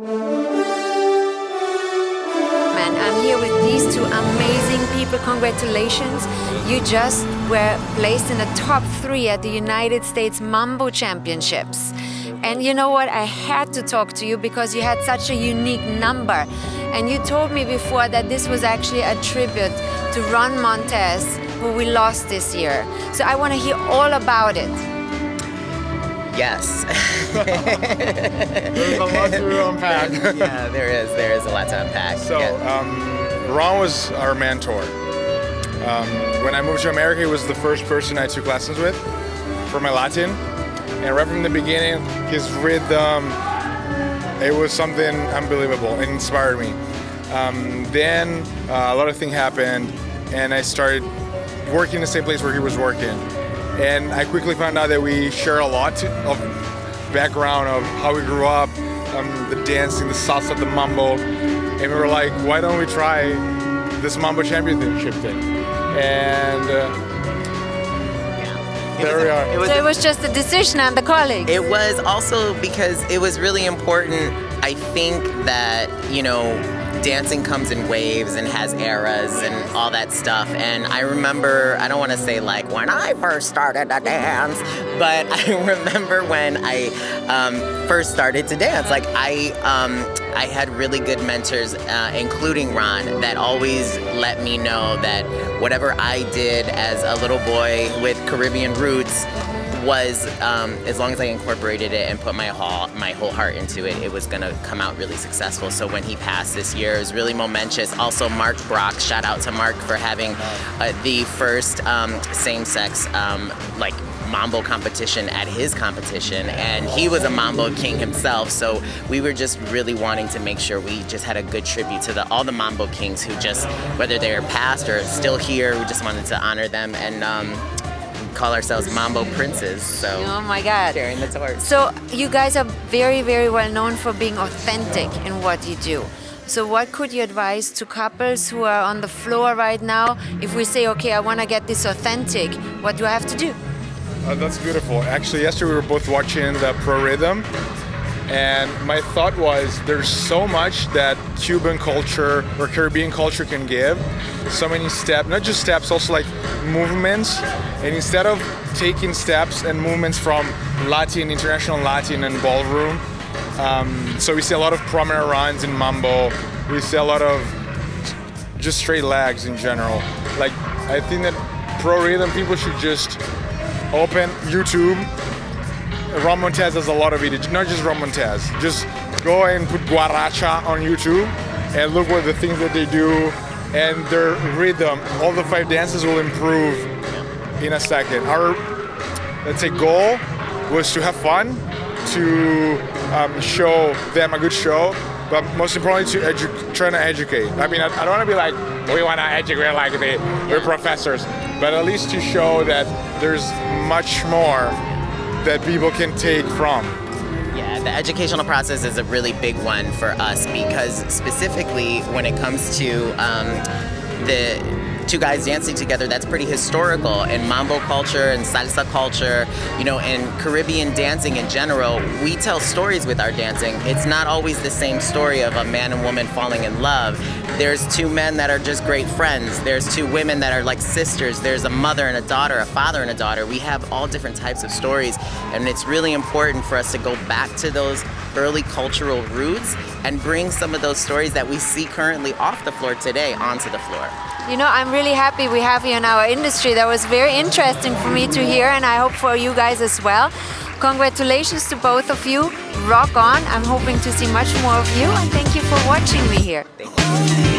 Man, I'm here with these two amazing people. Congratulations. You just were placed in the top 3 at the United States Mambo Championships. And you know what? I had to talk to you because you had such a unique number. And you told me before that this was actually a tribute to Ron Montez, who we lost this year. So I want to hear all about it. Yes. There's a lot to unpack. Yeah, there is a lot to unpack. So, yeah. Ron was our mentor. When I moved to America, he was the first person I took lessons with for my Latin. And right from the beginning, his rhythm, it was something unbelievable. It inspired me. Then a lot of things happened, and I started working in the same place where he was working. And I quickly found out that we share a lot of background of how we grew up, the dancing, the salsa, the mambo. And we were like, why don't we try this Mambo Championship thing? And there we are. So it was just a decision on the colleagues. It was also because it was really important. I think that, dancing comes in waves and has eras and all that stuff. And I remember, I don't want to say like when I first started to dance, but I remember when I first started to dance. Like I had really good mentors, including Ron, that always let me know that whatever I did as a little boy with Caribbean roots was, as long as I incorporated it and put my whole heart into it, it was going to come out really successful. So when he passed this year, it was really momentous. Also, Mark Brock, shout out to Mark for having the first same-sex Mambo competition at his competition, and he was a Mambo king himself, so we were just really wanting to make sure we just had a good tribute to all the Mambo kings who just, whether they're past or still here, we just wanted to honor them and call ourselves Mambo Princes, so oh my God, sharing the torch. So you guys are very, very well known for being authentic in what you do. So what could you advise to couples who are on the floor right now? If we say, okay, I want to get this authentic, what do I have to do? That's beautiful. Actually, yesterday we were both watching the Pro Rhythm, and my thought was there's so much that Cuban culture or Caribbean culture can give. So many steps, not just steps, also like movements. And instead of taking steps and movements from Latin, international Latin and ballroom, so we see a lot of prominent runs in Mambo. We see a lot of just straight legs in general. Like, I think that Pro Rhythm, people should just open YouTube. Ron Montez has a lot of videos, not just Ron Montez. Just go and put Guaracha on YouTube and look at the things that they do and their rhythm. All the 5 dances will improve in a second. Our, let's say, goal was to have fun, to show them a good show, but most importantly to trying to educate. I mean, I don't want to be like, we want to educate like we're professors, but at least to show that there's much more that people can take from. Yeah, the educational process is a really big one for us because specifically when it comes to the 2 guys dancing together, that's pretty historical. In Mambo culture and salsa culture, and Caribbean dancing in general, we tell stories with our dancing. It's not always the same story of a man and woman falling in love. There's 2 men that are just great friends. There's 2 women that are like sisters. There's a mother and a daughter, a father and a daughter. We have all different types of stories, and it's really important for us to go back to those early cultural roots and bring some of those stories that we see currently off the floor today onto the floor. I'm really happy we have you in our industry. That was very interesting for me to hear, and I hope for you guys as well. Congratulations to both of you. Rock on. I'm hoping to see much more of you, and thank you for watching me here. Thank you.